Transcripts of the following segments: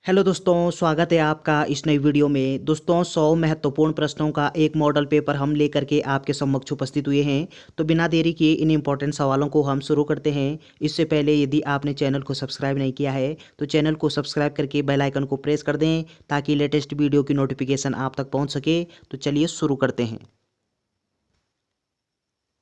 Hello दोस्तों, स्वागत है आपका इस नई वीडियो में। दोस्तों, 100 महत्वपूर्ण प्रश्नों का एक मॉडल पेपर हम लेकर के आपके समक्ष उपस्थित हुए हैं। तो बिना देरी किए इन इम्पोर्टेंट सवालों को हम शुरू करते हैं। इससे पहले यदि आपने चैनल को सब्सक्राइब नहीं किया है तो चैनल को सब्सक्राइब करके बेल आइकन को प्रेस कर दें ताकि लेटेस्ट वीडियो की नोटिफिकेशन आप तक पहुँच सके। तो चलिए शुरू करते हैं।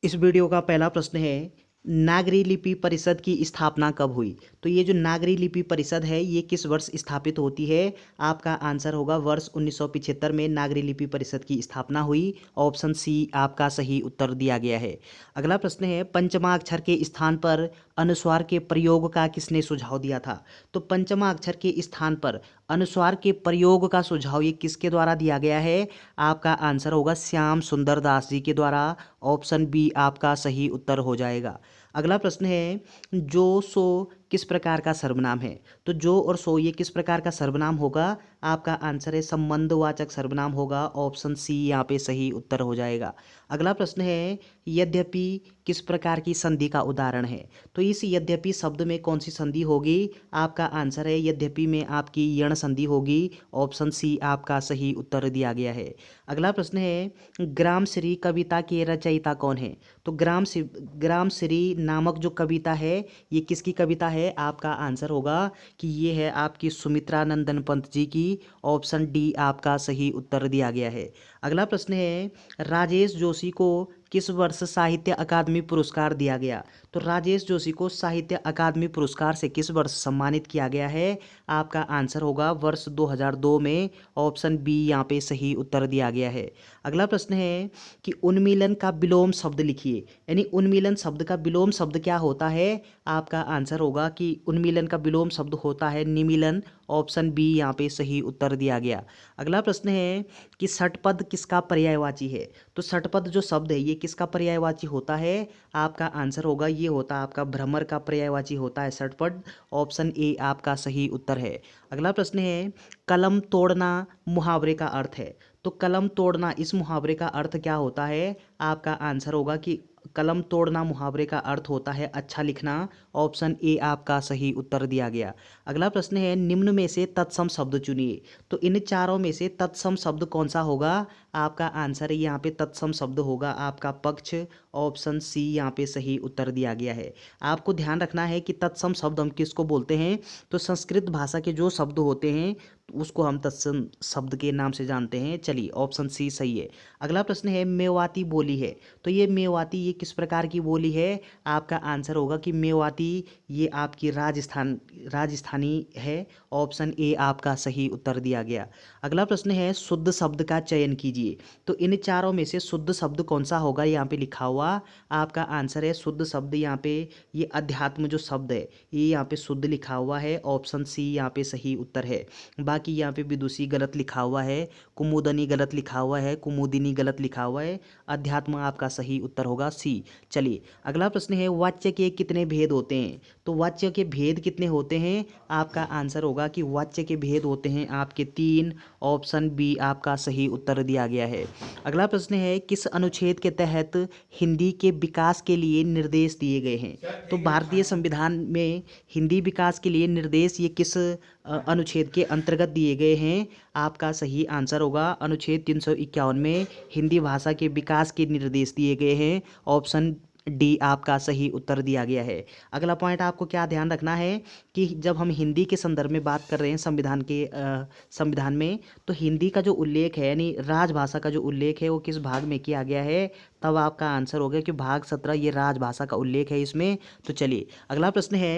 इस वीडियो का पहला प्रश्न है, नागरी लिपि परिषद की स्थापना कब हुई? तो ये जो नागरी लिपि परिषद है ये किस वर्ष स्थापित होती है? आपका आंसर होगा वर्ष 1975 में नागरी लिपि परिषद की स्थापना हुई। ऑप्शन सी आपका सही उत्तर दिया गया है। अगला प्रश्न है, पंचमाक्षर के स्थान पर अनुस्वार के प्रयोग का किसने सुझाव दिया था? तो पंचमाक्षर के स्थान पर अनुस्वार के प्रयोग का सुझाव ये किसके द्वारा दिया गया है? आपका आंसर होगा श्याम सुंदर दास जी के द्वारा। ऑप्शन बी आपका सही उत्तर हो जाएगा। अगला प्रश्न है, जो सो किस प्रकार का सर्वनाम है? तो जो और सो ये किस प्रकार का सर्वनाम होगा? आपका आंसर है संबंधवाचक सर्वनाम होगा। ऑप्शन सी यहाँ पे सही उत्तर हो जाएगा। अगला प्रश्न है, यद्यपि किस प्रकार की संधि का उदाहरण है? तो इस यद्यपि शब्द में कौन सी संधि होगी? आपका आंसर है यद्यपि में आपकी यण संधि होगी। ऑप्शन सी आपका सही उत्तर दिया गया है। अगला प्रश्न है, ग्राम श्री कविता के रचयिता कौन है? तो ग्राम श्री नामक जो कविता है ये किसकी कविता है? आपका आंसर होगा कि ये है आपकी सुमित्रा नंदन पंत जी की। ऑप्शन डी आपका सही उत्तर दिया गया है। अगला प्रश्न है, राजेश जोशी को किस वर्ष साहित्य अकादमी पुरस्कार दिया गया? तो राजेश जोशी को साहित्य अकादमी पुरस्कार से किस वर्ष सम्मानित किया गया है? आपका आंसर होगा वर्ष 2002 में। ऑप्शन बी यहाँ पे सही उत्तर दिया गया है। अगला प्रश्न है कि उन्मीलन का विलोम शब्द लिखिए। यानी उन्मीलन शब्द का विलोम शब्द क्या होता है? आपका आंसर होगा कि उन्मीलन का विलोम शब्द होता है निमीलन। ऑप्शन बी यहाँ पे सही उत्तर दिया गया। अगला प्रश्न है कि षटपद किसका पर्यायवाची है? तो षटपद जो शब्द है ये किसका पर्यायवाची होता है? आपका आंसर होगा ये होता है आपका भ्रमर का पर्यायवाची होता है षटपद। ऑप्शन ए आपका सही उत्तर है। अगला प्रश्न है, कलम तोड़ना मुहावरे का अर्थ है। तो कलम तोड़ना इस मुहावरे का अर्थ क्या होता है? आपका आंसर होगा कि कलम तोड़ना मुहावरे का अर्थ होता है अच्छा लिखना। ऑप्शन ए आपका सही उत्तर दिया गया। अगला प्रश्न है, निम्न में से तत्सम शब्द चुनिए। तो इन चारों में से तत्सम शब्द कौन सा होगा? आपका आंसर है यहाँ पे तत्सम शब्द होगा आपका पक्ष। ऑप्शन सी यहाँ पे सही उत्तर दिया गया है। आपको ध्यान रखना है कि तत्सम शब्द हम किसको बोलते हैं? तो संस्कृत भाषा के जो शब्द होते हैं उसको हम तत्सम शब्द के नाम से जानते हैं। चलिए ऑप्शन सी सही है। अगला प्रश्न है, मेवाती बोली है। तो ये मेवाती ये किस प्रकार की बोली है? आपका आंसर होगा कि मेवाती ये आपकी राजस्थानी है। ऑप्शन ए आपका सही उत्तर दिया गया। अगला प्रश्न है, शुद्ध शब्द का चयन कीजिए। तो इन चारों में से शुद्ध शब्द कौन सा होगा? यहाँ पे लिखा हुआ आपका आंसर है शुद्ध शब्द यहाँ पे ये अध्यात्म जो शब्द है ये यहाँ पे शुद्ध लिखा हुआ है। ऑप्शन सी यहाँ पे सही उत्तर है। बाकी यहाँ पे विदुषी गलत लिखा हुआ है, कुमुदनी गलत लिखा हुआ है, कुमुदिनी गलत लिखा हुआ है। अध्यात्म आपका सही उत्तर होगा सी। चलिए अगला प्रश्न है, वाच्य के कितने भेद होते हैं? तो वाच्य के भेद कितने होते हैं? आपका आंसर होगा कि वाच्य के भेद होते हैं आपके 3। ऑप्शन बी आपका सही उत्तर दिया गया है। अगला प्रश्न है, किस अनुच्छेद के तहत हिंदी के विकास के लिए निर्देश दिए गए हैं? तो भारतीय संविधान में हिंदी विकास के लिए निर्देश ये किस अनुच्छेद के अंतर्गत दिए गए हैं? आपका सही आंसर होगा अनुच्छेद 351 में हिंदी भाषा के विकास के निर्देश दिए गए हैं। ऑप्शन डी आपका सही उत्तर दिया गया है। अगला पॉइंट आपको क्या ध्यान रखना है कि जब हम हिंदी के संदर्भ में बात कर रहे हैं संविधान में, तो हिंदी का जो उल्लेख है यानी राजभाषा का जो उल्लेख है वो किस भाग में किया गया है? तब आपका आंसर हो गया कि भाग 17 ये राजभाषा का उल्लेख है इसमें। तो चलिए अगला प्रश्न है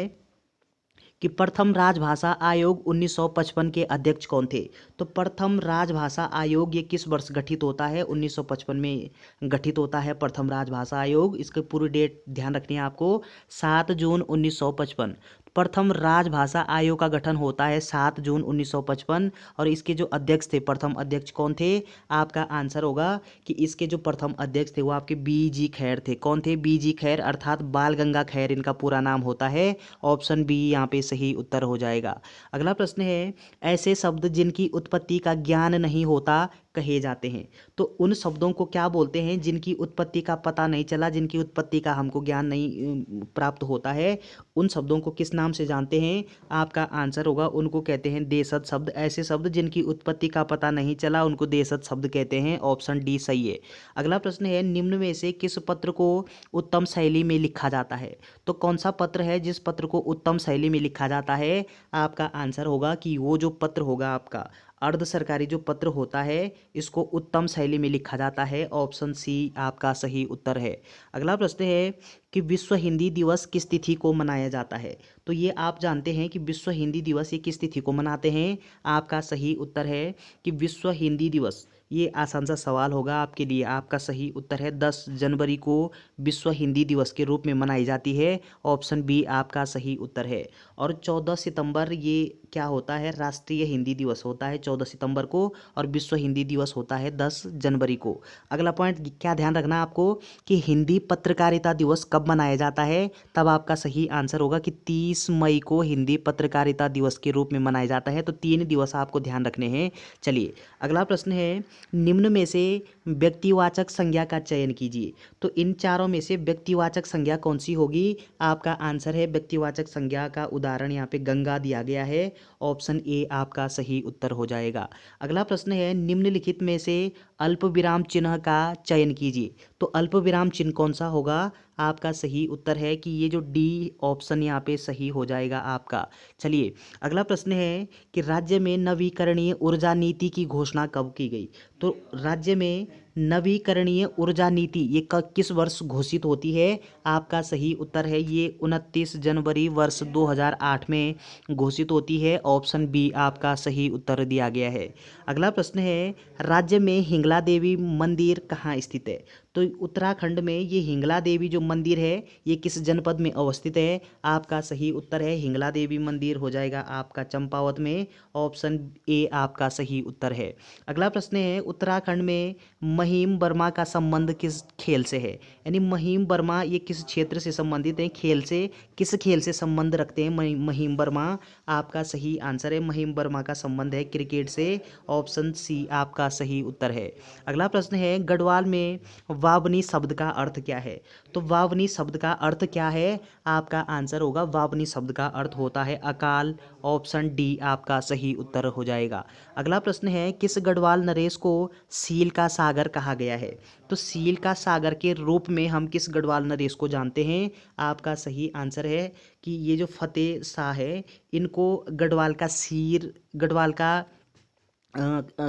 कि प्रथम राजभाषा आयोग 1955 के अध्यक्ष कौन थे? तो प्रथम राजभाषा आयोग ये किस वर्ष गठित होता है? 1955 में गठित होता है प्रथम राजभाषा आयोग। इसकी पूरी डेट ध्यान रखनी है आपको, 7 जून 1955। प्रथम राजभाषा आयोग का गठन होता है 7 जून 1955। और इसके जो अध्यक्ष थे, प्रथम अध्यक्ष कौन थे? आपका आंसर होगा कि इसके जो प्रथम अध्यक्ष थे वो आपके बी.जी. खैर थे। कौन थे? बी.जी. खैर अर्थात बाल गंगा खैर इनका पूरा नाम होता है। ऑप्शन बी यहाँ पे सही उत्तर हो जाएगा। अगला प्रश्न है, ऐसे शब्द जिनकी उत्पत्ति का ज्ञान नहीं होता कहे जाते हैं। तो उन शब्दों को क्या बोलते हैं जिनकी उत्पत्ति का पता नहीं चला, जिनकी उत्पत्ति का हमको ज्ञान नहीं प्राप्त होता है, उन शब्दों को किस नाम नाम से जानते हैं? आपका आंसर होगा उनको कहते हैं देशज शब्द। ऐसे शब्द जिनकी उत्पत्ति का पता नहीं चला उनको देशज शब्द कहते हैं। ऑप्शन डी सही है। अगला प्रश्न है, निम्न में से किस पत्र को उत्तम शैली में लिखा जाता है? तो कौन सा पत्र है जिस पत्र को उत्तम शैली में लिखा जाता है? आपका आंसर होगा कि वो जो पत्र होगा आपका अर्ध सरकारी जो पत्र होता है इसको उत्तम शैली में लिखा जाता है। ऑप्शन सी आपका सही उत्तर है। अगला प्रश्न है कि विश्व हिंदी दिवस किस तिथि को मनाया जाता है? तो ये आप जानते हैं कि विश्व हिंदी दिवस ये किस तिथि को मनाते हैं? आपका सही उत्तर है कि विश्व हिंदी दिवस, ये आसान सा सवाल होगा आपके लिए। आपका सही उत्तर है 10 जनवरी को विश्व हिंदी दिवस के रूप में मनाई जाती है। ऑप्शन बी आपका सही उत्तर है। और 14 सितंबर ये क्या होता है? राष्ट्रीय हिंदी दिवस होता है 14 सितंबर को, और विश्व हिंदी दिवस होता है 10 जनवरी को। अगला पॉइंट क्या ध्यान रखना आपको कि हिंदी पत्रकारिता दिवस कब मनाया जाता है? तब आपका सही आंसर होगा कि 30 मई को हिंदी पत्रकारिता दिवस के रूप में मनाया जाता है। तो 3 दिवस आपको ध्यान रखने हैं। चलिए अगला प्रश्न है, निम्न में से व्यक्तिवाचक संज्ञा का चयन कीजिए। तो इन चारों में से व्यक्तिवाचक संज्ञा कौन सी होगी? आपका आंसर है व्यक्तिवाचक संज्ञा का उदाहरण यहाँ पे गंगा दिया गया है। ऑप्शन ए आपका सही उत्तर हो जाएगा। अगला प्रश्न है, निम्नलिखित में से अल्प विराम चिन्ह का चयन कीजिए। तो अल्प विराम चिन्ह कौन सा होगा? आपका सही उत्तर है कि ये जो डी ऑप्शन यहाँ पे सही हो जाएगा आपका। चलिए अगला प्रश्न है कि राज्य में नवीकरणीय ऊर्जा नीति की घोषणा कब की गई? तो राज्य में नवीकरणीय ऊर्जा नीति ये किस वर्ष घोषित होती है? आपका सही उत्तर है ये 29 जनवरी वर्ष 2008 में घोषित होती है। ऑप्शन बी आपका सही उत्तर दिया गया है। अगला प्रश्न है, राज्य में हिंगला देवी मंदिर कहाँ स्थित है? तो उत्तराखंड में ये हिंगला देवी जो मंदिर है ये किस जनपद में अवस्थित है? आपका सही उत्तर है हिंगला देवी मंदिर हो जाएगा आपका चंपावत में। ऑप्शन ए आपका सही उत्तर है। अगला प्रश्न है, उत्तराखंड में महिम वर्मा का संबंध किस खेल से है? यानी महिम वर्मा ये किस क्षेत्र से संबंधित है? खेल से। किस खेल से संबंध रखते हैं महिम वर्मा? आपका सही आंसर है महिम वर्मा का संबंध है क्रिकेट से। ऑप्शन सी आपका सही उत्तर है। अगला प्रश्न है, गढ़वाल में वावनी शब्द का अर्थ क्या है? तो वावनी शब्द का अर्थ क्या है? आपका आंसर होगा वावनी शब्द का अर्थ होता है अकाल। ऑप्शन डी आपका सही उत्तर हो जाएगा। अगला प्रश्न है, किस गढ़वाल नरेश को सील का सागर कहा गया है? तो सील का सागर के रूप में हम किस गढ़वाल नरेश को जानते हैं? आपका सही आंसर है कि ये जो फतेह शाह है इनको गढ़वाल का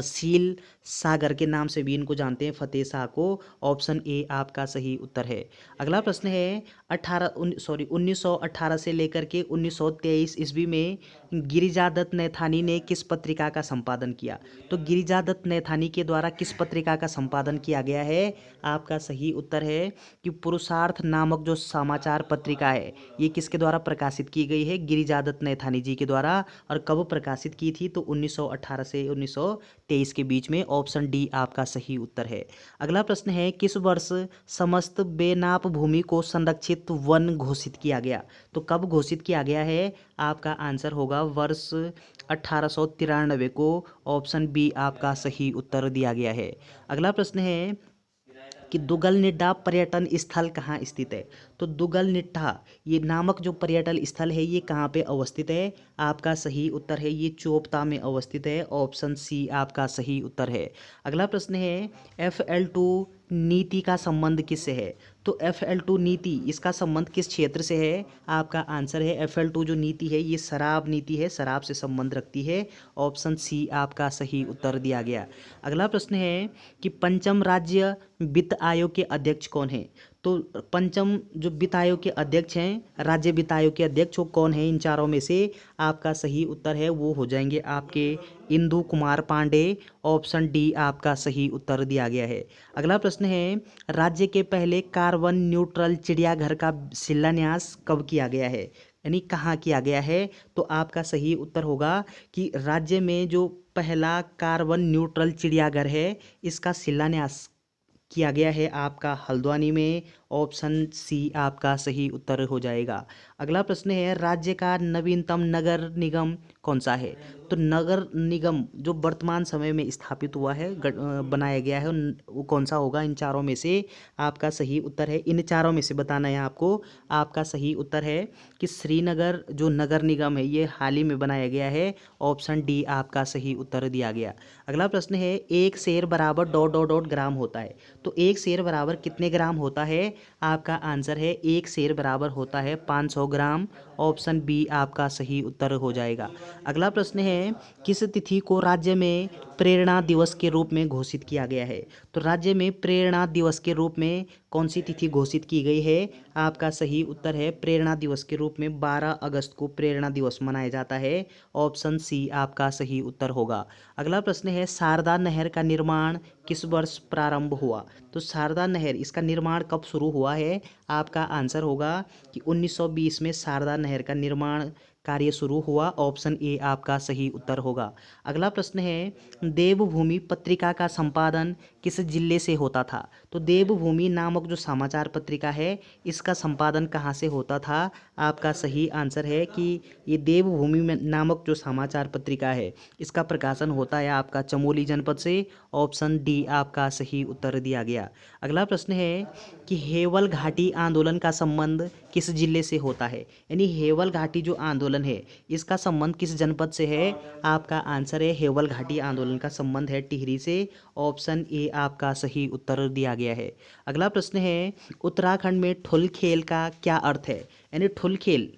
सील सागर के नाम से भी इनको जानते हैं, फतेह शाह को। ऑप्शन ए आपका सही उत्तर है। अगला प्रश्न है, 1918 से लेकर के 1923 ईस्वी में गिरिजादत्त नैथानी ने किस पत्रिका का संपादन किया? तो गिरिजादत्त नैथानी के द्वारा किस पत्रिका का संपादन किया गया है? आपका सही उत्तर है कि पुरुषार्थ नामक जो समाचार पत्रिका है ये किसके द्वारा प्रकाशित की गई है? गिरिजादत्त नैथानी जी के द्वारा। और कब प्रकाशित की थी? तो 1918 से 1923 के बीच में। ऑप्शन डी आपका सही उत्तर है। अगला प्रश्न है, किस वर्ष समस्त बेनाप भूमि को संरक्षित वन घोषित किया गया? तो कब घोषित किया गया है? आपका आंसर होगा वर्ष 1893 को। ऑप्शन बी आपका सही उत्तर दिया गया है। अगला प्रश्न है कि दुगलनिड्डा पर्यटन स्थल कहाँ स्थित है? तो दुगलनिट्टा ये नामक जो पर्यटन स्थल है ये कहाँ पे अवस्थित है? आपका सही उत्तर है ये चोपता में अवस्थित है। ऑप्शन सी आपका सही उत्तर है। अगला प्रश्न है, FL2 नीति का संबंध किससे है? तो FL2 नीति इसका संबंध किस क्षेत्र से है? आपका आंसर है FL2 जो नीति है ये शराब नीति है, शराब से संबंध रखती है। ऑप्शन सी आपका सही उत्तर दिया गया। अगला प्रश्न है कि पंचम राज्य वित्त आयोग के अध्यक्ष कौन है? तो पंचम जो वित्त आयोग के अध्यक्ष हैं, राज्य वित्त आयोग के अध्यक्ष वो कौन है इन चारों में से? आपका सही उत्तर है वो हो जाएंगे आपके इंदु कुमार पांडे। ऑप्शन डी आपका सही उत्तर दिया गया है। अगला प्रश्न है, राज्य के पहले कार्बन न्यूट्रल चिड़ियाघर का शिलान्यास कब किया गया है? यानी कहाँ किया गया है? तो आपका सही उत्तर होगा कि राज्य में जो पहला कार्बन न्यूट्रल चिड़ियाघर है इसका शिलान्यास किया गया है आपका हल्द्वानी में। ऑप्शन सी आपका सही उत्तर हो जाएगा। अगला प्रश्न है राज्य का नवीनतम नगर निगम कौन सा है? तो नगर निगम जो वर्तमान समय में स्थापित हुआ है, बनाया गया है, वो कौन सा होगा? इन चारों में से आपका सही उत्तर है, इन चारों में से बताना है आपको। आपका सही उत्तर है कि श्रीनगर जो नगर निगम है ये हाल ही में बनाया गया है। ऑप्शन डी आपका सही उत्तर दिया गया। अगला प्रश्न है एक शेर बराबर डॉट डॉट डॉट ग्राम होता है। तो एक शेर बराबर कितने ग्राम होता है? आपका आंसर है एक शेर बराबर होता है 500 ग्राम। ऑप्शन बी आपका सही उत्तर हो जाएगा। अगला प्रश्न है किस तिथि को राज्य में प्रेरणा दिवस के रूप में घोषित किया गया है? तो राज्य में प्रेरणा दिवस के रूप में कौन सी तिथि घोषित की गई है? आपका सही उत्तर है प्रेरणा दिवस के रूप में 12 अगस्त को प्रेरणा दिवस मनाया जाता है। ऑप्शन सी आपका सही उत्तर होगा। अगला प्रश्न है शारदा नहर का निर्माण किस वर्ष प्रारंभ हुआ? तो शारदा नहर इसका निर्माण कब शुरू हुआ है? आपका आंसर होगा कि 1920 में शारदा नहर का निर्माण कार्य शुरू हुआ। ऑप्शन ए आपका सही उत्तर होगा। अगला प्रश्न है देवभूमि पत्रिका का संपादन किस जिले से होता था? तो देवभूमि नामक जो समाचार पत्रिका है इसका संपादन कहाँ से होता था? आपका सही आंसर है कि ये देवभूमि में नामक जो समाचार पत्रिका है इसका प्रकाशन होता है आपका चमोली जनपद से। ऑप्शन डी आपका सही उत्तर दिया गया। अगला प्रश्न है कि हेवल घाटी आंदोलन का संबंध किस जिले से होता है? यानी हेवल घाटी जो आंदोलन है इसका संबंध किस जनपद से है? आपका आंसर है हेवल घाटी आंदोलन का संबंध है टिहरी से। ऑप्शन ए आपका सही उत्तर दिया गया है। अगला प्रश्न है उत्तराखंड में ठुल खेल का क्या अर्थ है? यानी ठुल खेल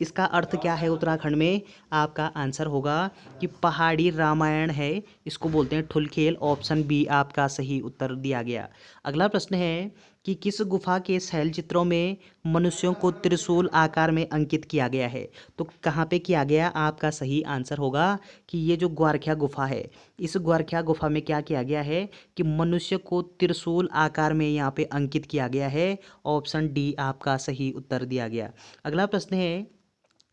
इसका अर्थ क्या है उत्तराखंड में? आपका आंसर होगा कि पहाड़ी रामायण है, इसको बोलते हैं ठुल खेल। ऑप्शन बी आपका सही उत्तर दिया गया। अगला प्रश्न है कि किस गुफा के शैल चित्रों में मनुष्यों को त्रिशूल आकार में अंकित किया गया है? तो कहाँ पे किया गया? आपका सही आंसर होगा कि ये जो ग्वारख्या गुफा है इस ग्वारख्या गुफा में क्या किया गया है कि मनुष्य को त्रिशूल आकार में यहाँ पे अंकित किया गया है। ऑप्शन डी आपका सही उत्तर दिया गया। अगला प्रश्न है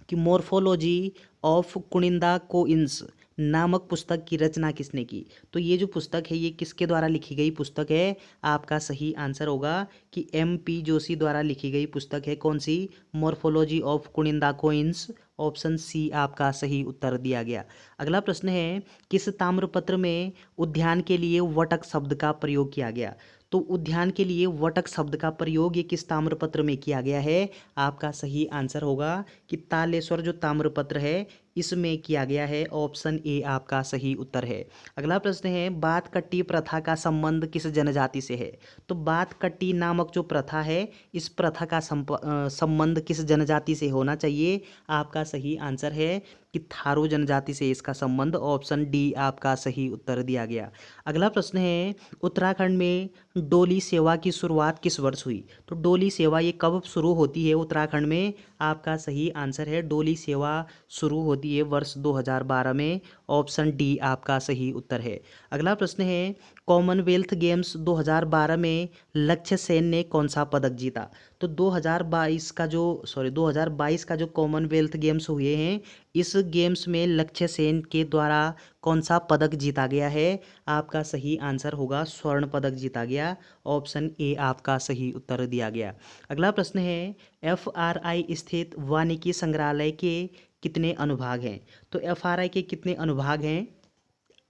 कि मॉर्फोलॉजी ऑफ कुनिंदा कोइंस नामक पुस्तक की रचना किसने की? तो ये जो पुस्तक है ये किसके द्वारा लिखी गई पुस्तक है? आपका सही आंसर होगा कि MP जोशी द्वारा लिखी गई पुस्तक है। कौन सी? Morphology of Kuninda coins. Option C आपका सही उत्तर दिया गया। अगला प्रश्न है किस ताम्रपत्र में उद्यान के लिए वटक शब्द का प्रयोग किया गया? तो उद्यान के लिए वटक शब्द का प्रयोग ये किस ताम्रपत्र में किया गया है? आपका सही आंसर होगा कि तालेश्वर जो ताम्रपत्र है इसमें किया गया है। ऑप्शन ए आपका सही उत्तर है। अगला प्रश्न है बात कट्टी प्रथा का संबंध किस जनजाति से है? तो बात कट्टी नामक जो प्रथा है इस प्रथा का संबंध किस जनजाति से होना चाहिए? आपका सही आंसर है कि थारू जनजाति से इसका संबंध। ऑप्शन डी आपका सही उत्तर दिया गया। अगला प्रश्न है उत्तराखंड में डोली सेवा की शुरुआत किस वर्ष हुई? तो डोली सेवा ये कब शुरू होती है उत्तराखंड में? आपका सही आंसर है डोली सेवा शुरू होती है वर्ष 2012 में। ऑप्शन डी आपका सही उत्तर है। अगला प्रश्न है कॉमनवेल्थ गेम्स 2012 में लक्ष्य सेन ने कौन सा पदक जीता? तो 2022 का जो कॉमनवेल्थ गेम्स हुए हैं इस गेम्स में लक्ष्य सेन के द्वारा कौन सा पदक जीता गया है? आपका सही आंसर होगा स्वर्ण पदक जीता गया। ऑप्शन ए आपका सही उत्तर दिया गया। अगला प्रश्न है FRI स्थित वानिकी संग्रहालय के कितने अनुभाग हैं? तो FRI के कितने अनुभाग हैं?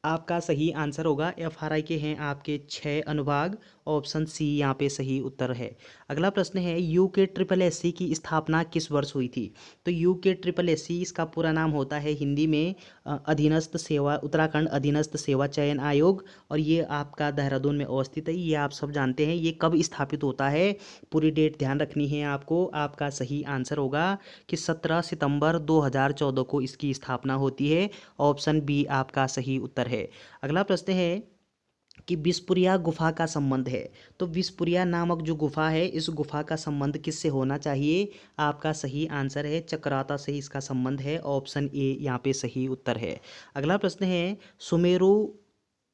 आपका सही आंसर होगा FRI के हैं आपके 6 अनुभाग। ऑप्शन सी यहाँ पे सही उत्तर है। अगला प्रश्न है UKSSC की स्थापना किस वर्ष हुई थी? तो UKSSC इसका पूरा नाम होता है हिंदी में अधीनस्थ सेवा उत्तराखंड अधीनस्थ सेवा चयन आयोग, और ये आपका देहरादून में अवस्थित है। ये आप सब जानते हैं ये कब स्थापित होता है, पूरी डेट ध्यान रखनी है आपको। आपका सही आंसर होगा कि 17 सितंबर 2014 को इसकी स्थापना होती है। ऑप्शन बी आपका सही उत्तर है। अगला प्रश्न है कि बिसपुरिया गुफा का संबंध है। तो बिसपुरिया नामक जो गुफा है इस गुफा का संबंध किससे होना चाहिए? आपका सही आंसर है चक्राता से इसका संबंध है। ऑप्शन ए यहाँ पे सही उत्तर है। अगला प्रश्न है सुमेरु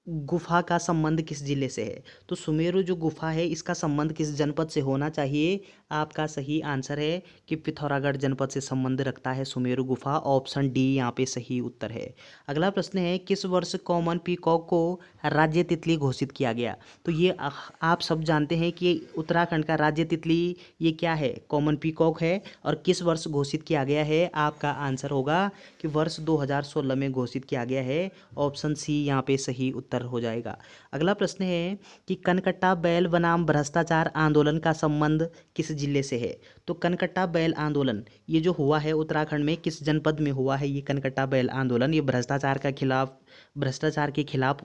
गुफा का संबंध किस जिले से है? तो सुमेरु जो गुफा है इसका संबंध किस जनपद से होना चाहिए? आपका सही आंसर है कि पिथौरागढ़ जनपद से संबंध रखता है सुमेरु गुफा। ऑप्शन डी यहाँ पे सही उत्तर है। अगला प्रश्न है, किस वर्ष कॉमन पीकॉक को राज्य तितली घोषित किया गया? तो ये आप सब जानते हैं कि उत्तराखंड का राज्य तितली ये क्या है? कॉमन पीकॉक है। और किस वर्ष घोषित किया गया है? आपका आंसर होगा कि वर्ष 2016 में घोषित किया गया है। ऑप्शन सी यहाँ पे सही उत्तर हो जाएगा। अगला प्रश्न है कि कनकट्टा बैल बनाम भ्रष्टाचार आंदोलन का संबंध किस जिले से है? तो कनकट्टा बैल आंदोलन ये जो हुआ है उत्तराखंड में किस जनपद में हुआ है? ये कनकट्टा बैल आंदोलन ये भ्रष्टाचार के खिलाफ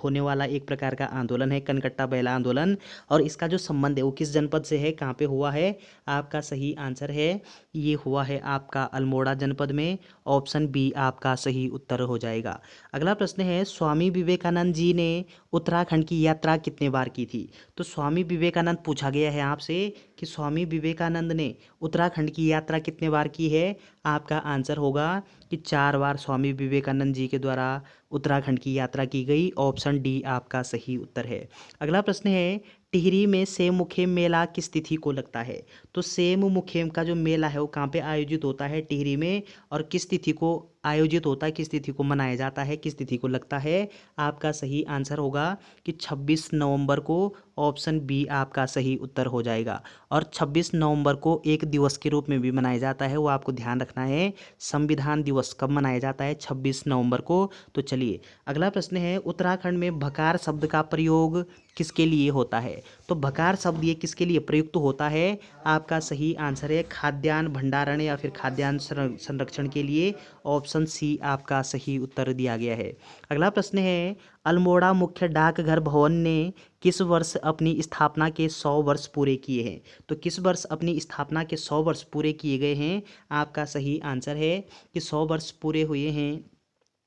होने वाला एक प्रकार का आंदोलन है कनकट्टा बैल आंदोलन। और इसका जो संबंध है वो किस जनपद से है, कहाँ पे हुआ है? आपका सही आंसर है ये हुआ है आपका अल्मोड़ा जनपद में। ऑप्शन बी आपका सही उत्तर हो जाएगा। अगला प्रश्न है, स्वामी विवेकानंद जी ने उत्तराखंड की यात्रा कितने बार की थी? तो स्वामी विवेकानंद पूछा गया है आपसे कि स्वामी विवेकानंद ने उत्तराखंड की यात्रा कितने बार की है? आपका आंसर होगा कि 4 बार स्वामी विवेकानंद जी के द्वारा उत्तराखंड की यात्रा की गई। ऑप्शन डी आपका सही उत्तर है। अगला प्रश्न है, टिहरी में सेम मुखेम मेला किस तिथि को लगता है? तो सेम मुखेम का जो मेला है वो कहाँ पे आयोजित होता है? टिहरी में। और किस तिथि को आयोजित होता है, किस तिथि को मनाया जाता है, किस तिथि को लगता है? आपका सही आंसर होगा कि 26 नवंबर को। ऑप्शन बी आपका सही उत्तर हो जाएगा। और 26 नवंबर को एक दिवस के रूप में भी मनाया जाता है, वो आपको ध्यान रखना है। संविधान दिवस कब मनाया जाता है? 26 नवंबर को। तो चलिए अगला प्रश्न है, उत्तराखंड में भकार शब्द का प्रयोग किसके लिए होता है? तो भकार शब्द ये किसके लिए प्रयुक्त होता है? आपका सही आंसर है खाद्यान्न भंडारण या फिर खाद्यान्न संरक्षण के लिए। ऑप्शन सी आपका सही उत्तर दिया गया है। अगला प्रश्न है, अल्मोड़ा मुख्य डाकघर भवन ने किस वर्ष अपनी स्थापना के 100 वर्ष पूरे किए हैं? तो किस वर्ष अपनी स्थापना के 100 वर्ष पूरे किए गए हैं? आपका सही आंसर है कि 100 वर्ष पूरे हुए हैं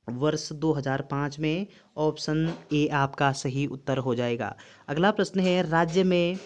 वर्ष 2005 में। ऑप्शन ए आपका सही उत्तर हो जाएगा। अगला प्रश्न है, राज्य में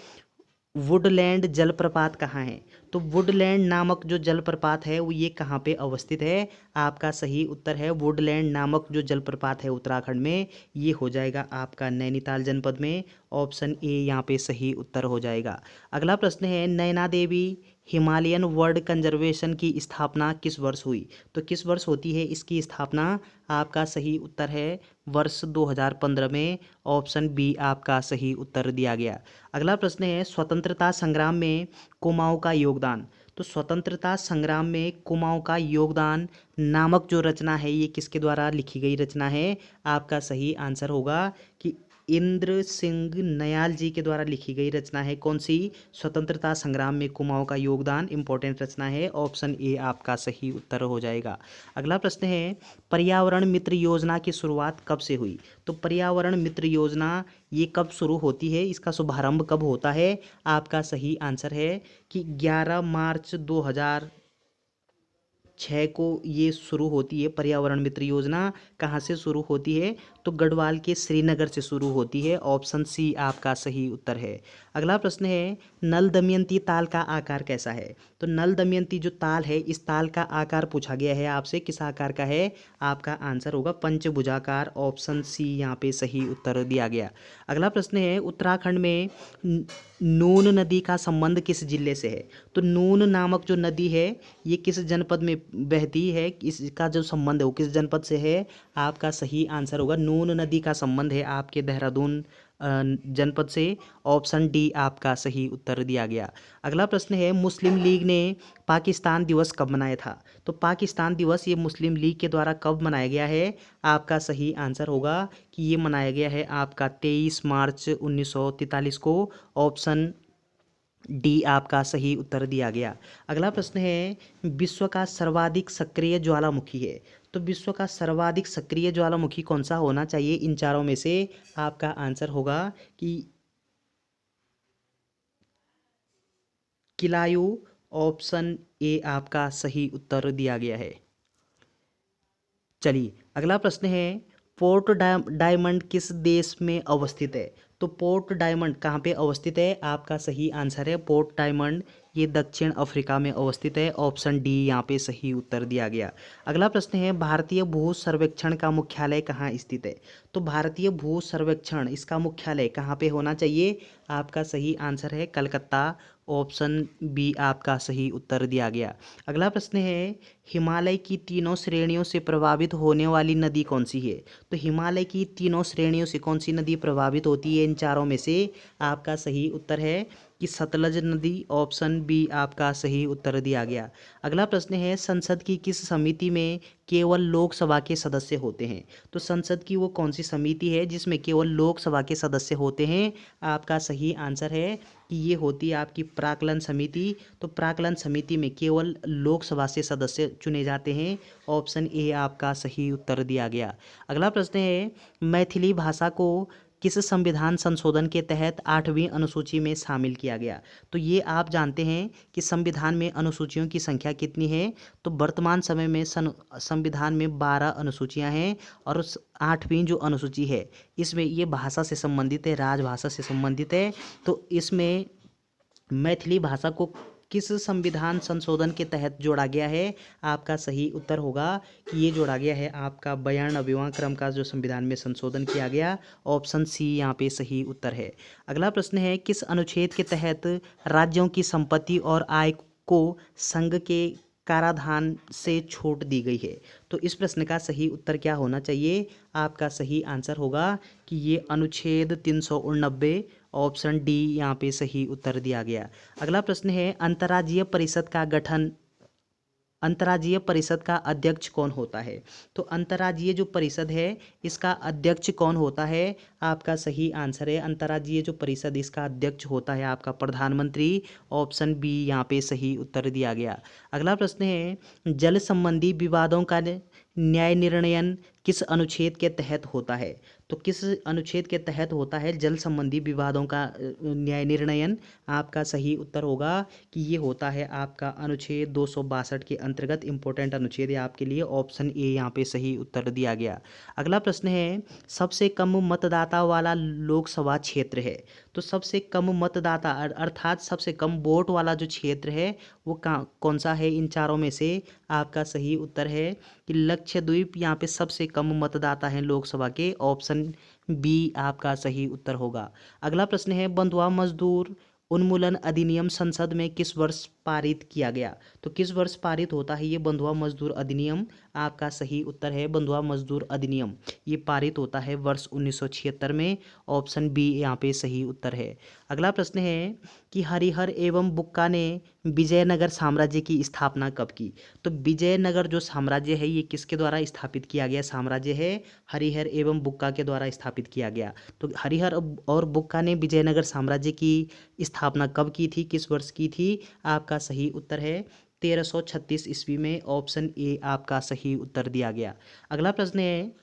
वुडलैंड जलप्रपात कहाँ है? तो वुडलैंड नामक जो जलप्रपात है वो ये कहाँ पे अवस्थित है? आपका सही उत्तर है वुडलैंड नामक जो जलप्रपात है उत्तराखंड में ये हो जाएगा आपका नैनीताल जनपद में। ऑप्शन ए यहाँ पे सही उत्तर हो जाएगा। अगला प्रश्न है, Naina Devi Himalayan bird conservation की स्थापना किस वर्ष हुई? तो किस वर्ष होती है इसकी स्थापना? आपका सही उत्तर है वर्ष 2015 में। ऑप्शन बी आपका सही उत्तर दिया गया। अगला प्रश्न है, स्वतंत्रता संग्राम में कुमाऊं का योगदान। तो स्वतंत्रता संग्राम में कुमाऊं का योगदान नामक जो रचना है ये किसके द्वारा लिखी गई रचना है? आपका सही आंसर होगा कि इंद्र सिंह नयाल जी के द्वारा लिखी गई रचना है। कौन सी? स्वतंत्रता संग्राम में कुमाऊं का योगदान इंपॉर्टेंट रचना है। ऑप्शन ए आपका सही उत्तर हो जाएगा। अगला प्रश्न है, पर्यावरण मित्र योजना की शुरुआत कब से हुई? तो पर्यावरण मित्र योजना ये कब शुरू होती है, इसका शुभारंभ कब होता है? आपका सही आंसर है कि 11 मार्च 2006 को ये शुरू होती है। पर्यावरण मित्र योजना कहाँ से शुरू होती है? तो गढ़वाल के श्रीनगर से शुरू होती है। ऑप्शन सी आपका सही उत्तर है। अगला प्रश्न है, नल दमयंती ताल का आकार कैसा है? तो नल दमयंती जो ताल है इस ताल का आकार पूछा गया है आपसे, किस आकार का है? आपका आंसर होगा पंचभुजाकार। ऑप्शन सी यहाँ पे सही उत्तर दिया गया। अगला प्रश्न है, उत्तराखंड में नून नदी का संबंध किस जिले से है? तो नून नामक जो नदी है ये किस जनपद में बहती है, इसका जो संबंध है वो किस जनपद से है? आपका सही आंसर होगा नून नदी का संबंध है आपके देहरादून जनपद से। ऑप्शन डी आपका सही उत्तर दिया गया। अगला प्रश्न है, मुस्लिम लीग ने पाकिस्तान दिवस कब मनाया था? तो पाकिस्तान दिवस ये मुस्लिम लीग के द्वारा कब मनाया गया है? आपका सही आंसर होगा कि ये मनाया गया है आपका 23 मार्च 1943 को। ऑप्शन डी आपका सही उत्तर दिया गया। अगला प्रश्न है, विश्व का सर्वाधिक सक्रिय ज्वालामुखी है। तो विश्व का सर्वाधिक सक्रिय ज्वालामुखी कौन सा होना चाहिए इन चारों में से? आपका आंसर होगा कि किलायू। ऑप्शन ए आपका सही उत्तर दिया गया है। चलिए अगला प्रश्न है, पोर्ट डायमंड किस देश में अवस्थित है? तो पोर्ट डायमंड कहाँ पे अवस्थित है? आपका सही आंसर है पोर्ट डायमंड ये दक्षिण अफ्रीका में अवस्थित है। ऑप्शन डी यहाँ पे सही उत्तर दिया गया। अगला प्रश्न है भारतीय भू सर्वेक्षण का मुख्यालय कहाँ स्थित है। तो भारतीय भू सर्वेक्षण इसका मुख्यालय कहाँ पे होना चाहिए। आपका सही आंसर है कलकत्ता। ऑप्शन बी आपका सही उत्तर दिया गया। अगला प्रश्न है हिमालय की तीनों श्रेणियों से प्रभावित होने वाली नदी कौन सी है। तो हिमालय की तीनों श्रेणियों से कौन सी नदी प्रभावित होती है इन चारों में से। आपका सही उत्तर है कि सतलज नदी। ऑप्शन बी आपका सही उत्तर दिया गया। अगला प्रश्न है संसद की किस समिति में केवल लोकसभा के सदस्य होते हैं। तो संसद की वो कौन सी समिति है जिसमें केवल लोकसभा के सदस्य होते हैं। आपका सही आंसर है कि ये होती है आपकी प्राक्कलन समिति। तो प्राक्कलन समिति में केवल लोकसभा से सदस्य चुने जाते हैं। ऑप्शन ए आपका सही उत्तर दिया गया। अगला प्रश्न है मैथिली भाषा को किस संविधान संशोधन के तहत 8वीं अनुसूची में शामिल किया गया। तो ये आप जानते हैं कि संविधान में अनुसूचियों की संख्या कितनी है। तो वर्तमान समय में संविधान में 12 अनुसूचियां हैं और उस 8वीं जो अनुसूची है इसमें ये भाषा से संबंधित है, राजभाषा से संबंधित है। तो इसमें मैथिली भाषा को किस संविधान संशोधन के तहत जोड़ा गया है। आपका सही उत्तर होगा कि ये जोड़ा गया है आपका 92वां क्रम का जो संविधान में संशोधन किया गया। ऑप्शन सी यहाँ पे सही उत्तर है। अगला प्रश्न है किस अनुच्छेद के तहत राज्यों की संपत्ति और आय को संघ के कराधान से छूट दी गई है। तो इस प्रश्न का सही उत्तर क्या होना चाहिए। आपका सही आंसर होगा कि ये अनुच्छेद 389। ऑप्शन डी यहाँ पे सही उत्तर दिया गया। अगला प्रश्न है अंतर्राज्यीय परिषद का अध्यक्ष कौन होता है। तो अंतर्राज्यीय जो परिषद है इसका अध्यक्ष कौन होता है। आपका सही आंसर है अंतर्राज्यीय जो परिषद इसका अध्यक्ष होता है आपका प्रधानमंत्री। ऑप्शन बी यहाँ पे सही उत्तर दिया गया। अगला प्रश्न है जल संबंधी विवादों का न्याय निर्णयन किस अनुच्छेद के तहत होता है। तो किस अनुच्छेद के तहत होता है जल संबंधी विवादों का न्याय निर्णयन। आपका सही उत्तर होगा कि ये होता है आपका अनुच्छेद 262 के अंतर्गत। इंपॉर्टेंट अनुच्छेद है आपके लिए। ऑप्शन ए यहाँ पे सही उत्तर दिया गया। अगला प्रश्न है सबसे कम मतदाता वाला लोकसभा क्षेत्र है। तो सबसे कम मतदाता अर्थात सबसे कम वोट वाला जो क्षेत्र है वो कौन सा है इन चारों में से। आपका सही उत्तर है कि लक्षद्वीप यहाँ पे सबसे कम मतदाता हैं लोकसभा के। ऑप्शन बी आपका सही उत्तर होगा। अगला प्रश्न है बंधुआ मजदूर उन्मूलन अधिनियम संसद में किस वर्ष पारित किया गया। तो किस वर्ष पारित होता है ये बंधुआ मजदूर अधिनियम। आपका सही उत्तर है बंधुआ मजदूर अधिनियम ये पारित होता है वर्ष 1976 में। ऑप्शन बी यहाँ पे सही उत्तर है। अगला प्रश्न है कि हरिहर एवं बुक्का ने विजयनगर साम्राज्य की स्थापना कब की। तो विजयनगर जो साम्राज्य है ये किसके द्वारा स्थापित किया गया साम्राज्य है। हरिहर एवं बुक्का के द्वारा स्थापित किया गया। तो हरिहर और बुक्का ने विजयनगर साम्राज्य की स्थापना कब की थी, किस वर्ष की थी। आपका सही उत्तर है 1336 ईस्वी में। ऑप्शन ए आपका सही उत्तर दिया गया। अगला प्रश्न है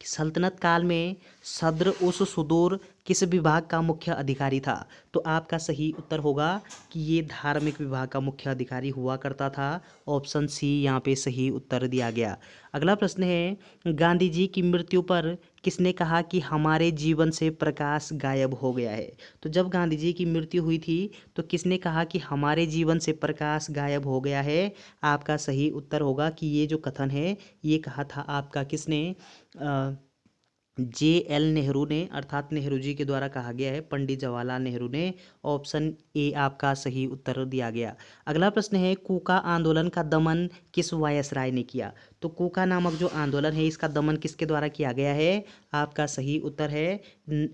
कि सल्तनत काल में सद्र उस सुदूर किस विभाग का मुख्य अधिकारी था। तो आपका सही उत्तर होगा कि ये धार्मिक विभाग का मुख्य अधिकारी हुआ करता था। ऑप्शन सी यहाँ पे सही उत्तर दिया गया। अगला प्रश्न है गांधी जी की मृत्यु पर किसने कहा कि हमारे जीवन से प्रकाश गायब हो गया है। तो जब गांधी जी की मृत्यु हुई थी तो किसने कहा कि हमारे जीवन से प्रकाश गायब हो गया है। आपका सही उत्तर होगा कि ये जो कथन है ये कहा था आपका किसने JL नेहरू ने अर्थात नेहरू जी के द्वारा कहा गया है पंडित जवाहरलाल नेहरू ने। ऑप्शन ए आपका सही उत्तर दिया गया। अगला प्रश्न है कूका आंदोलन का दमन किस वायसराय ने किया। तो कूका नामक जो आंदोलन है इसका दमन किसके द्वारा किया गया है। आपका सही उत्तर है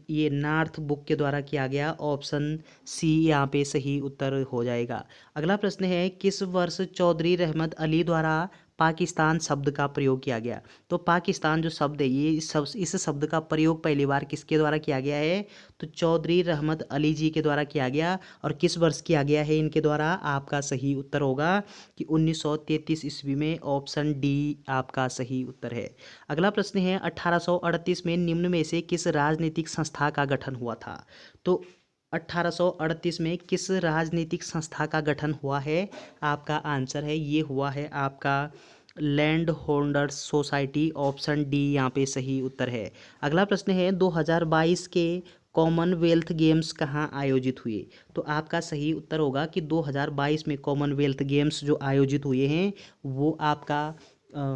ये नॉर्थ बुक के द्वारा किया गया। ऑप्शन सी यहाँ पे सही उत्तर हो जाएगा। अगला प्रश्न है किस वर्ष चौधरी रहमत अली द्वारा पाकिस्तान शब्द का प्रयोग किया गया। तो पाकिस्तान जो शब्द है ये इस शब्द का प्रयोग पहली बार किसके द्वारा किया गया है। तो चौधरी रहमत अली जी के द्वारा किया गया। और किस वर्ष किया गया है इनके द्वारा। आपका सही उत्तर होगा कि 1933 ईस्वी में। ऑप्शन डी आपका सही उत्तर है। अगला प्रश्न है 1838 में निम्न में से किस राजनीतिक संस्था का गठन हुआ था। तो 1838 में किस राजनीतिक संस्था का गठन हुआ है। आपका आंसर है ये हुआ है आपका land holders society. Option D यहाँ पे सही उत्तर है। अगला प्रश्न है 2022 के कॉमनवेल्थ गेम्स कहाँ आयोजित हुए? तो आपका सही उत्तर होगा कि 2022 में कॉमनवेल्थ गेम्स जो आयोजित हुए हैं वो आपका अ,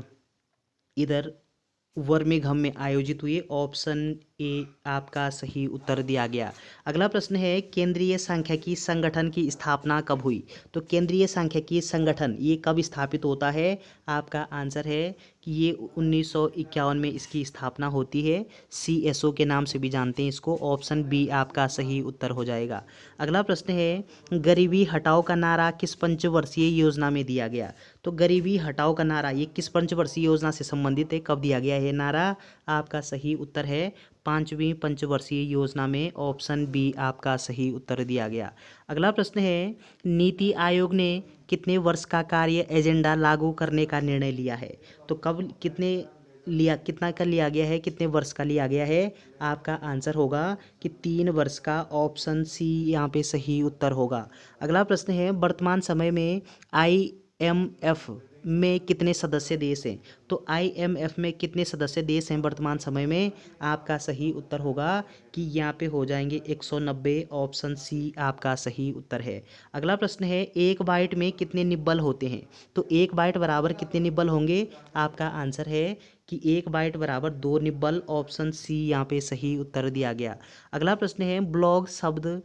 इधर बर्मिंघम में आयोजित हुए। ऑप्शन ए आपका सही उत्तर दिया गया। अगला प्रश्न है केंद्रीय सांख्यिकी संगठन की स्थापना कब हुई? तो केंद्रीय सांख्यिकी संगठन ये कब स्थापित होता है? आपका आंसर है कि ये 1951 में इसकी स्थापना होती है। CSO के नाम से भी जानते हैं इसको। ऑप्शन बी आपका सही उत्तर हो जाएगा। अगला प्रश्न है गरीबी हटाओ का नारा किस पंचवर्षीय योजना में दिया गया? तो गरीबी हटाओ का नारा ये किस पंचवर्षीय योजना से संबंधित है, कब दिया गया है नारा? आपका सही उत्तर है 5वीं पंचवर्षीय योजना में। ऑप्शन बी आपका सही उत्तर दिया गया। अगला प्रश्न है नीति आयोग ने कितने वर्ष का कार्य एजेंडा लागू करने का निर्णय लिया है? तो कब कितना का लिया गया है, कितने वर्ष का लिया गया है? आपका आंसर होगा कि 3 वर्ष का। ऑप्शन सी यहाँ पे सही उत्तर होगा। अगला प्रश्न है वर्तमान समय में IMF में कितने सदस्य देश हैं? तो IMF में कितने सदस्य देश हैं वर्तमान समय में? आपका सही उत्तर होगा कि यहाँ पे हो जाएंगे 190। ऑप्शन सी आपका सही उत्तर है। अगला प्रश्न है एक बाइट में कितने निब्बल होते हैं? तो एक बाइट बराबर कितने निब्बल होंगे? आपका आंसर है कि एक बाइट बराबर 2 निब्बल। ऑप्शन सी यहाँ पे सही उत्तर दिया गया। अगला प्रश्न है ब्लॉग शब्द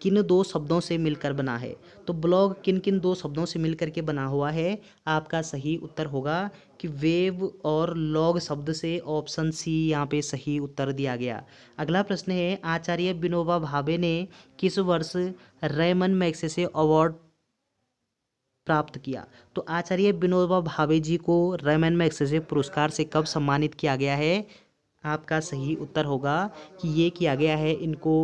किन 2 शब्दों से मिलकर बना है? तो ब्लॉग किन किन 2 शब्दों से मिलकर के बना हुआ है? आपका सही उत्तर होगा कि वेब और लॉग शब्द से। ऑप्शन सी यहाँ पे सही उत्तर दिया गया। अगला प्रश्न है आचार्य विनोबा भावे ने किस वर्ष रेमन मैग्सेसे अवार्ड प्राप्त किया? तो आचार्य विनोबा भावे जी को रेमन मैग्सेसे पुरस्कार से कब सम्मानित किया गया है? आपका सही उत्तर होगा कि ये किया गया है इनको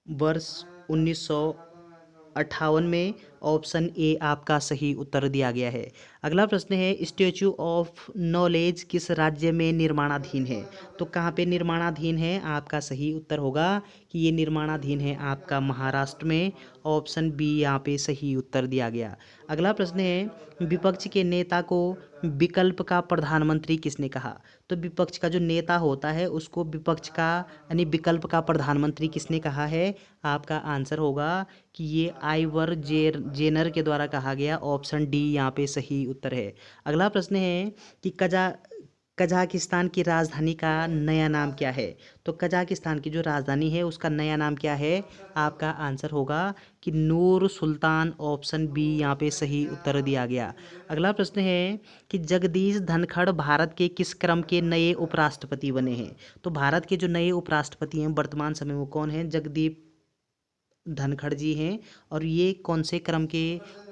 वर्ष 1958 में। ऑप्शन ए आपका सही उत्तर दिया गया है। अगला प्रश्न है स्टैच्यू ऑफ नॉलेज किस राज्य में निर्माणाधीन है? तो कहाँ पे निर्माणाधीन है? आपका सही उत्तर होगा कि ये निर्माणाधीन है आपका महाराष्ट्र में। ऑप्शन बी यहाँ पे सही उत्तर दिया गया। अगला प्रश्न है विपक्ष के नेता को विकल्प का प्रधानमंत्री किसने कहा? तो विपक्ष का जो नेता होता है उसको विपक्ष का यानी विकल्प का प्रधानमंत्री किसने कहा है? आपका आंसर होगा कि ये आइवर जेनर के द्वारा कहा गया। ऑप्शन डी यहाँ पे सही उत्तर है। अगला प्रश्न है कि कजाकिस्तान की राजधानी का नया नाम क्या है? तो कजाकिस्तान की जो राजधानी है उसका नया नाम क्या है? आपका आंसर होगा कि नूर सुल्तान। ऑप्शन बी यहाँ पे सही उत्तर दिया गया। अगला प्रश्न है कि जगदीश धनखड़ भारत के किस क्रम के नए उपराष्ट्रपति बने हैं? तो भारत के जो नए उपराष्ट्रपति हैं वर्तमान समय में कौन हैं? जगदीप धनखड़ जी हैं। और ये कौन से क्रम के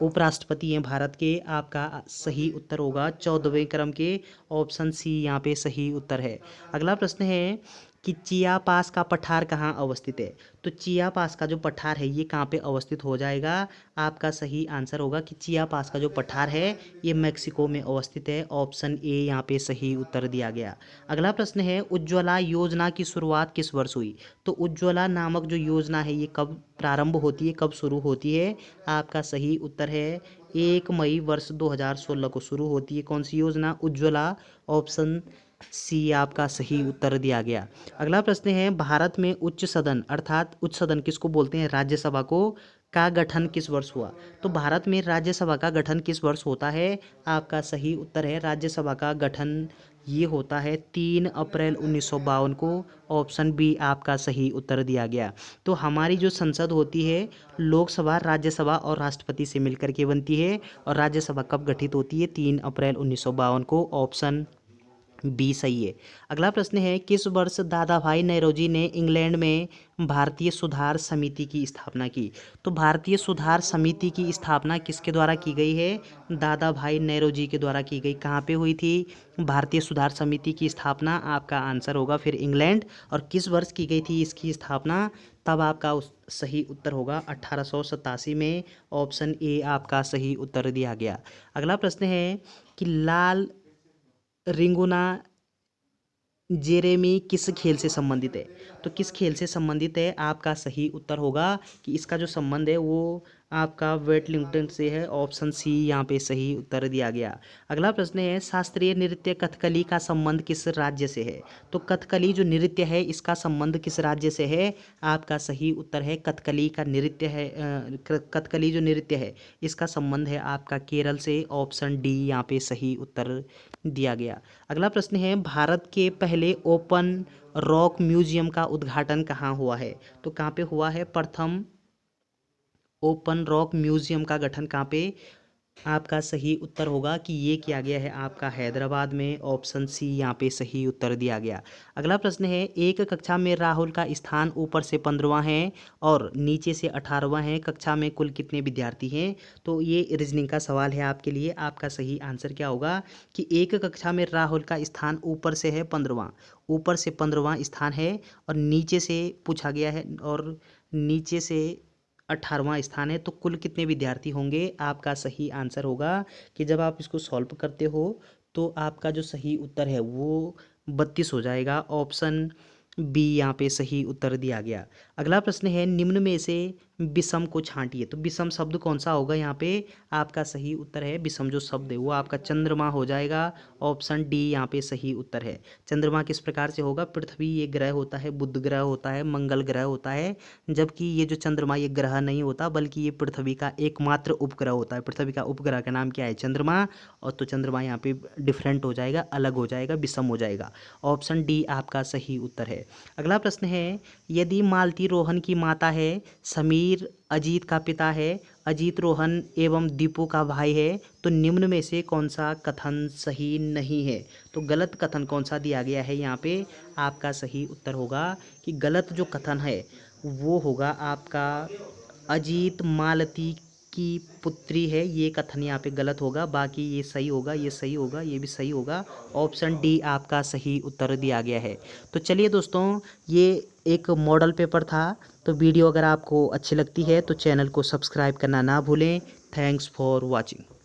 उपराष्ट्रपति हैं भारत के? आपका सही उत्तर होगा 14वें क्रम के। ऑप्शन सी यहाँ पे सही उत्तर है। अगला प्रश्न है कि चिया पास का पठार कहाँ अवस्थित है? तो चिया पास का जो पठार है ये कहाँ पे अवस्थित हो जाएगा? आपका सही आंसर होगा कि चिया पास का जो पठार है ये मैक्सिको में अवस्थित है। ऑप्शन ए यहाँ पे सही उत्तर दिया गया। अगला प्रश्न है उज्ज्वला योजना की शुरुआत किस वर्ष हुई? तो उज्ज्वला नामक जो योजना है ये कब प्रारंभ होती है, कब शुरू होती है? आपका सही उत्तर है 1 मई वर्ष 2016 को शुरू होती है। कौन सी योजना? उज्ज्वला। ऑप्शन सी आपका सही उत्तर दिया गया। अगला प्रश्न है भारत में उच्च सदन अर्थात उच्च सदन किसको बोलते हैं? राज्यसभा को का गठन किस वर्ष हुआ? तो भारत में राज्यसभा का गठन किस वर्ष होता है? आपका सही उत्तर है राज्यसभा का गठन ये होता है 3 अप्रैल 1952 को। ऑप्शन बी आपका सही उत्तर दिया गया। तो हमारी जो संसद होती है लोकसभा, राज्यसभा और राष्ट्रपति से मिलकर के बनती है। और राज्यसभा कब गठित होती है? 3 अप्रैल 1952 को। ऑप्शन बी सही है। अगला प्रश्न है किस वर्ष दादा भाई नौरोजी ने इंग्लैंड में भारतीय सुधार समिति की स्थापना की? तो भारतीय सुधार समिति की स्थापना किसके द्वारा की गई है? दादा भाई नौरोजी के द्वारा की गई। कहाँ पे हुई थी भारतीय सुधार समिति की स्थापना? आपका आंसर होगा फिर इंग्लैंड। और किस वर्ष की गई थी इसकी स्थापना? तब आपका सही उत्तर होगा 1887 में। ऑप्शन ए आपका सही उत्तर दिया गया। अगला प्रश्न है कि लाल रिंगोना जेरेमी किस खेल से संबंधित है? तो किस खेल से संबंधित है? आपका सही उत्तर होगा कि इसका जो संबंध है वो आपका वेटलिंगटन से है, ऑप्शन सी यहाँ पे सही उत्तर दिया गया। अगला प्रश्न है शास्त्रीय नृत्य कथकली का संबंध किस राज्य से है? तो कथकली जो नृत्य है इसका संबंध किस राज्य से है? आपका सही उत्तर है कथकली का नृत्य है, कथकली जो नृत्य है इसका संबंध है आपका केरल से, ऑप्शन डी यहाँ पे सही उत्तर दिया गया। अगला प्रश्न है भारत के पहले ओपन रॉक म्यूजियम का उद्घाटन कहाँ हुआ है? तो कहाँ पे हुआ है? प्रथम ओपन रॉक म्यूजियम का गठन कहाँ पे? आपका सही उत्तर होगा कि ये किया गया है आपका हैदराबाद में, ऑप्शन सी यहाँ पे सही उत्तर दिया गया। अगला प्रश्न है एक कक्षा में राहुल का स्थान ऊपर से 15वां है और नीचे से 18वां है, कक्षा में कुल कितने विद्यार्थी हैं? तो ये रीजनिंग का सवाल है आपके लिए। आपका सही आंसर क्या होगा कि एक कक्षा में राहुल का स्थान ऊपर से है 15वां, ऊपर से 15वां स्थान है और नीचे से पूछा गया है और नीचे से 18वां स्थान है, तो कुल कितने विद्यार्थी होंगे? आपका सही आंसर होगा कि जब आप इसको सॉल्व करते हो तो आपका जो सही उत्तर है वो 32 हो जाएगा, ऑप्शन बी यहाँ पे सही उत्तर दिया गया। अगला प्रश्न है निम्न में से विषम को छांटिए। तो विषम शब्द कौन सा होगा यहाँ पे? आपका सही उत्तर है विषम जो शब्द है वो आपका चंद्रमा हो जाएगा, ऑप्शन डी यहाँ पे सही उत्तर है। चंद्रमा किस प्रकार से होगा? पृथ्वी ये ग्रह होता है, बुध ग्रह होता है, मंगल ग्रह होता है, जबकि ये जो चंद्रमा ये ग्रह नहीं होता बल्कि ये पृथ्वी का एकमात्र उपग्रह होता है। पृथ्वी का उपग्रह का नाम क्या है? चंद्रमा। और तो चंद्रमा यहाँ पे डिफरेंट हो जाएगा, अलग हो जाएगा, विषम हो जाएगा, ऑप्शन डी आपका सही उत्तर है। अगला प्रश्न है यदि मालती रोहन की माता है, समीर अजीत का पिता है, अजीत रोहन एवं दीपू का भाई है, तो निम्न में से कौन सा कथन सही नहीं है? तो गलत कथन कौन सा दिया गया है यहाँ पे? आपका सही उत्तर होगा कि गलत जो कथन है वो होगा आपका अजीत मालती की पुत्री है, ये कथन यहाँ पे गलत होगा। बाकी ये सही होगा, ये सही होगा, ये भी सही होगा, ऑप्शन डी आपका सही उत्तर दिया गया है। तो चलिए दोस्तों ये एक मॉडल पेपर था। तो वीडियो अगर आपको अच्छी लगती है तो चैनल को सब्सक्राइब करना ना भूलें। Thanks for watching.